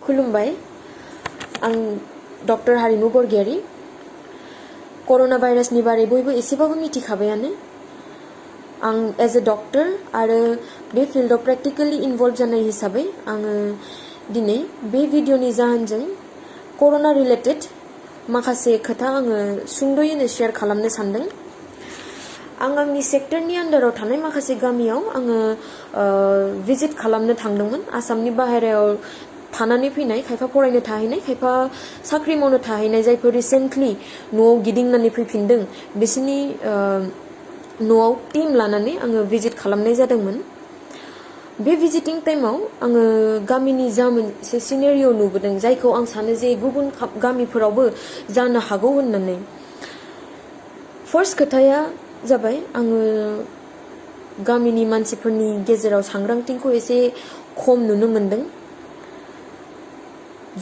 खुलुमबाय आं डक्टर हारिमु बरगयारी कर'ना भाइरासनि बारै बयबो एसेबाबो मिथिखाबायानो आं एज ए डक्टर आरो बे फिल्डआव प्रेक्टिकली इनभल्व जानाय हिसाबै आङो दिनै बे भिडिअनि जाहोनजों कर'ना रिलेटेड माखासे खोथा आङो सुंद'यैनो शेयार खालामनो सानदों आं आंनि सेक्टरनि आन्डाराव थानाय माखासे गामियाव आङो भिजिट खालामनो थांदोंमोन आसामनि बाहेरायाव थानानै फैनाय खायफा फरायनो थाहैनाय खायफा साख्रि मावनो थाहैनाय जायफोर रिसेन्टलि न'आव गिदिंनानै फैफिनदों बिसोरनि न'आव टीम लानानै आङो भिजिट खालामनाय जादोंमोन बे भिजिटिं टाइमाव आङो गामिनि जा मोनसे सिनेरिय' नुबोदों जायखौ आं सानो जे गुबुन गामिफोरावबो जानो हागौ होननानै फार्स्ट खोथाया जाबाय आङो गामिनि मानसिफोरनि गेजेराव सांग्रांथिखौ एसे खम नुनो मोनदों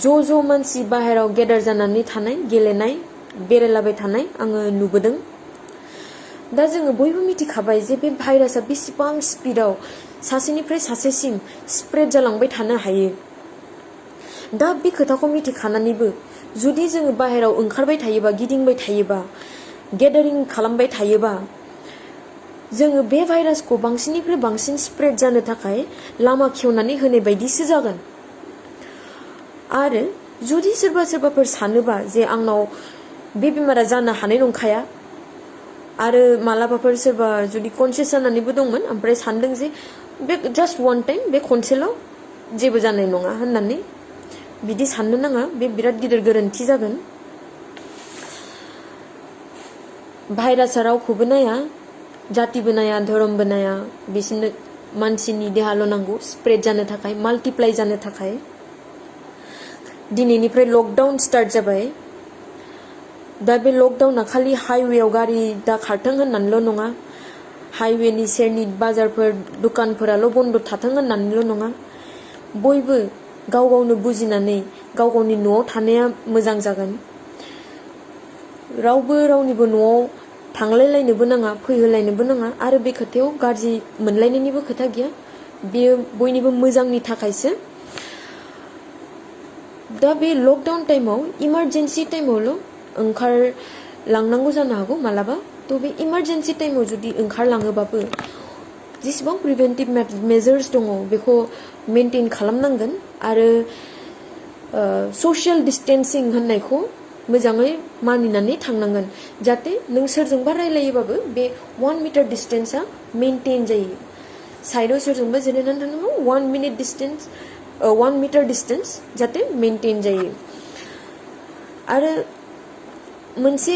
ज' मानसि बाहेराव गेदार जानानै थानाय गेलेनाय बेरायलाबाय थानाय आङो नुबोदों दा जोङो बयबो मिथिखाबाय जे बे भाइरासआ बेसेबां स्पिडआव सासेनिफ्राय सासेसिम स्प्रेड जालांबाय थानो हायो दा बे खोथाखौ मिथिखानानैबो जुदि जोङो बाहेराव ओंखारबाय थायोबा गिदिंबाय थायोबा गेदारिं खालामबाय थायोबा जोङो बे भाइरासखौ बांसिननिफ्राय बांसिन स्प्रेड जानो थाखाय लामा खेवनानै होनाय बायदिसो जागोन आरो जुदि सोरबाफोर सानोबा जे आंनाव बे बेमारा जानो हानाय नंखाया आरो मालाबाफोर सोरबा जुदि कनसियास जानानैबो दंमोन ओमफ्राय सानदों जे बे जास्ट वान टाइम बे खनसेल' जेबो जानाय नङा होननानै बिदि साननो नाङा बे बिराद गिदिर गोरोन्थि जागोन भाइरासआ रावखौबो नाया जातिबो नाया धोरोमबो नाया बिसोरनो मानसिनि देहाल' नांगौ स्प्रेड जानो थाखाय माल्टिप्लाइ जानो थाखाय दिनैनिफ्राय लकडाउन स्टार्ट जाबाय दा बे लकडाउना खालि हाइवेआव गारि दा खारथों होननानैल' नङा हाइवेनि सेरनि बाजारफोर दुकानफोराल' बन्द थाथों होननानैल' नङा बयबो गाव गावनो बुजिनानै गाव गावनि न'आव थानाया मोजां जागोन रावबो रावनिबो न'आव थांलायलायनोबो नाङा फैहोलायनोबो नाङा आरो बे खोथायाव गाज्रि मोनलायनायनिबो खोथा गैया बेयो बयनिबो मोजांनि थाखायसो दा बे लकडाउन टाइमाव इमारजेन्सि टाइमावल' ओंखारलांनांगौ जानो हागौ मालाबा थ' बे इमारजेन्सि टाइमाव जुदि ओंखारलाङोबाबो जेसेबां प्रिभेन्टिभ मेजार्स दङ बेखौ मेनटेन खालामनांगोन आरो ससियेल डिस्टेन्सिं होननायखौ मोजाङै मानिनानै थांनांगोन जाहाथे नों सोरजोंबा रायलायोबाबो बे 1 मिटार डिस्टेन्सआ मेनटेन जायो साइडआव सोरजोंबा जिरायनानै थानांगौ 1 मिटार डिस्टेन्स जाहाथे मेनटेन जायो आरो मोनसे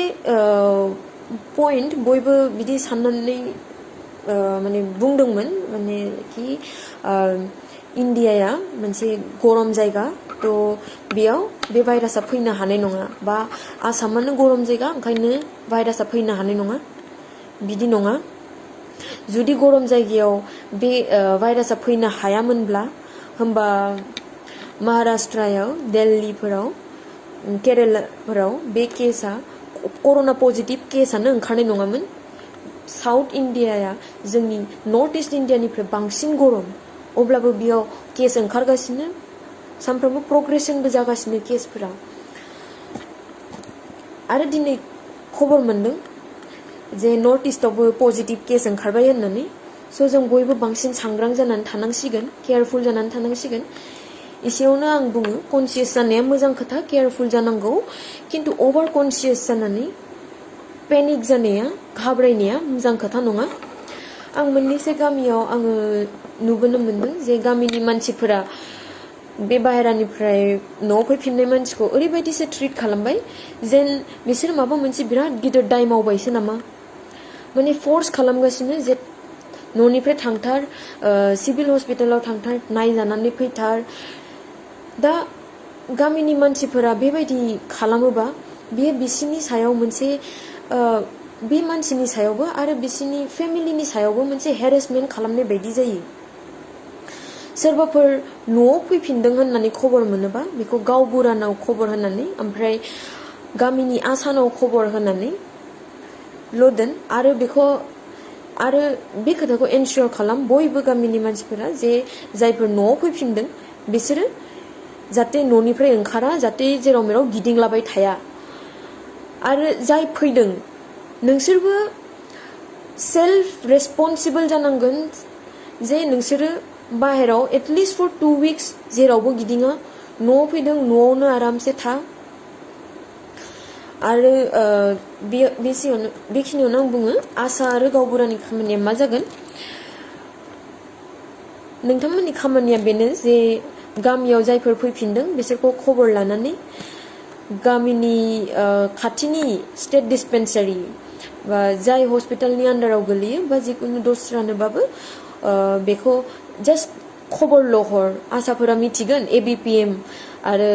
पइन्ट बयबो बिदि साननानै माने बुंदोंमोन माने कि इन्डियाया मोनसे गरम जायगा थ' बेयाव बे भाइरासआ फैनो हानाय नङा बा आसामानो गरम जायगा ओंखायनो भाइरासआ फैनो हानाय नङा बिदि नङा जुदि गरम जायगायाव बे भाइरासआ फैनो हायामोनब्ला होमबा महाराष्ट्रायाव दिल्लीफोराव केरेलाफोराव बे केसआ कर'ना पजिटिभ केसआनो ओंखारनाय नङामोन साउथ इन्डियाया जोंनि नर्थ इस्ट इन्डियानिफ्राय बांसिन गरम अब्लाबो बेयाव केस ओंखारगासिनो सानफ्रोमबो प्रग्रेसनबो जागासिनो केसफोरा आरो दिनै खबर मोनदों जे नर्थ इस्टआवबो पजिटिभ केस ओंखारबाय होननानै स' जों बयबो बांसिन सांग्रां जानानै थानांसिगोन केयारफुल जानानै थानांसिगोन एसेयावनो आं बुङो कनसियास जानाया मोजां खोथा केयारफुल जानांगौ खिन्थु अभार कनसियास जानानै पेनिक जानाया घाबरायनाया मोजां खोथा नङा आं मोननैसो गामियाव आङो नुबोनो मोनदों जे गामिनि मानसिफोरा बे बाहेरानिफ्राय न'आव फैफिननाय मानसिखौ ओरैबायदिसो ट्रिट खालामबाय जेन बिसोर माबा मोनसे बिराद गिदिर दाय मावबायसो नामा माने फर्स खालामगासिनो जे न'निफ्राय थांथार सिभिल हस्पिटालाव थांथार नायजानानै फैथार दा गामिनि मानसिफोरा बेबायदि खालामोबा बेयो बिसिनि सायाव मोनसे बे मानसिनि सायावबो आरो बिसिनि फेमिलिनि सायावबो मोनसे हेरेसमेन्ट खालामनाय बायदि जायो सोरबाफोर न'आव फैफिनदों होननानै खबर मोनोबा बेखौ गावबुरानाव खबर होनानै ओमफ्राय गामिनि आसानाव खबर होनानै ल'दोन आरो बेखौ आरो बे खोथाखौ एनश्योर खालाम बयबो गामिनि मानसिफोरा जे जायफोर न'आव फैफिनदों बिसोरो जाहाथे न'निफ्राय ओंखारा जाहाथे जेराव मेराव गिदिंलाबाय थाया आरो जाय फैदों नोंसोरबो सेल्फ रेसपन्सिबल जानांगोन जे नोंसोरो बाहेराव एटलिस्ट फर 2 weeks जेरावबो गिदिङा न'आव फैदों न'आवनो आरामसे था आरो बेखिनियावनो आं बुङो आसा आरो गावबुरानि खामानिया मा जागोन नोंथांमोननि खामानिया बेनो जे गामियाव जायफोर फैफिनदों बिसोरखौ खबर लानानै गामिनि खाथिनि स्टेट डिस्पेन्सारि बा जाय हस्पिटालनि आन्डाराव गोलैयो बा जिखुनु दस्रानोबाबो बेखौ जास्ट खबरल' हर आसाफोरा मिथिगोन ABPM आरो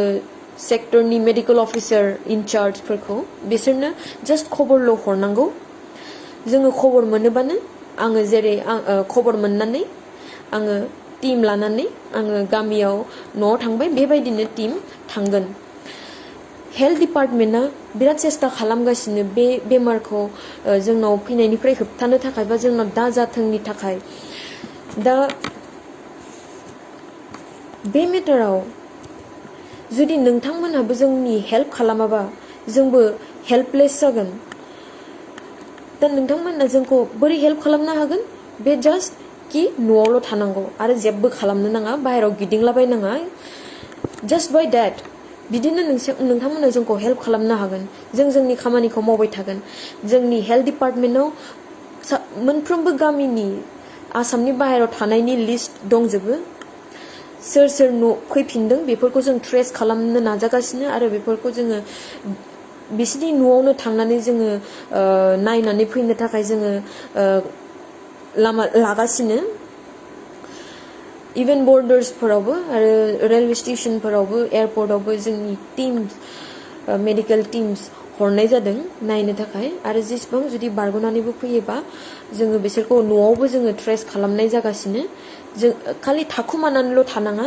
सेक्टरनि मेडिकेल अफिसार इनचार्जफोरखौ बिसोरनो जास्ट खबरल' हरनांगौ जोङो खबर मोनोबानो आङो जेरै खबर मोननानै आङो टीम लानानै आङो गामियाव न'आव थांबाय बेबायदिनो टीम थांगोन हेल्थ डिपार्टमेन्टआ बिराद सेस्था खालामगासिनो बे बेमारखौ जोंनाव फैनायनिफ्राय होबथानो थाखाय बा जोंनाव दाजाथोंनि थाखाय दा बे मेटाराव जुदि नोंथांमोनहाबो जोंनि हेल्प खालामाबा जोंबो हेल्पलेस जागोन दा नोंथांमोना जोंखौ बोरै हेल्प खालामनो हागोन बे जास्ट कि न'आवल' थानांगौ आरो जेबो खालामनो नाङा बाहेराव गिदिंलाबायनाङा जास्ट बाय डेट बिदिनो नोंथांमोना जोंखौ हेल्प खालामनो हागोन जों जोंनि खामानिखौ मावबाय थागोन जोंनि हेल्थ डिपार्टमेन्टआव मोनफ्रोमबो गामिनि आसामनि बाहेराव थानायनि लिस्ट दंजोबो सोर सोर न' फैफिनदों बेफोरखौ जों ट्रेस खालामनो नाजागासिनो आरो बेफोरखौ जोङो बिसिनि न'आवनो थांनानै जोङो नायनानै फैनो थाखाय जोङो लामा लागासिनो इभेन बर्डार्सफोरावबो आरो रेलवे स्टेशनफोरावबो एयारपर्टआवबो जोंनि टीम्स मेडिकेल टीम्स हरनाय जादों नायनो थाखाय आरो जेसेबां जुदि बारग'नानैबो फैयोबा जोङो बिसोरखौ न'आवबो जोङो ट्रेस खालामनाय जागासिनो जों खालि थाखुमानानैल' थानाङा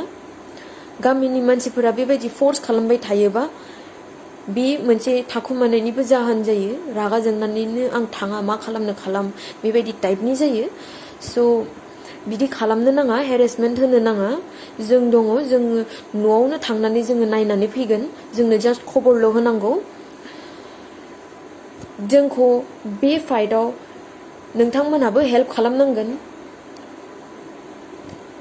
गामिनि मानसिफोरा बेबायदि फर्स खालामबाय थायोबा बे मोनसे थाखुमानायनिबो जाहोन जायो रागा जोंनानैनो आं थाङा मा खालामनो खालाम बेबायदि टाइपनि जायो स' बिदि खालामनो नाङा हेरेसमेन्ट होनो नाङा जों दङ जोङो न'आवनो थांनानै जोङो नायनानै फैगोन जोंनो जास्ट खबरल' होनांगौ जोंखौ बे फाइटआव नोंथांमोनहाबो हेल्प खालामनांगोन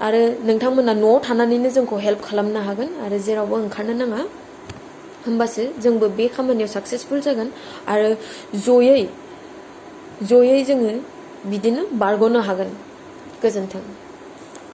आरो नोंथांमोना न'आव थानानैनो जोंखौ हेल्प खालामनो हागोन आरो जेरावबो ओंखारनो नाङा होमबासो जोंबो बे खामानियाव साक्सेसफुल जागोन आरो जयै जोङो बिदिनो बारग'नो हागोन गोजोन्थों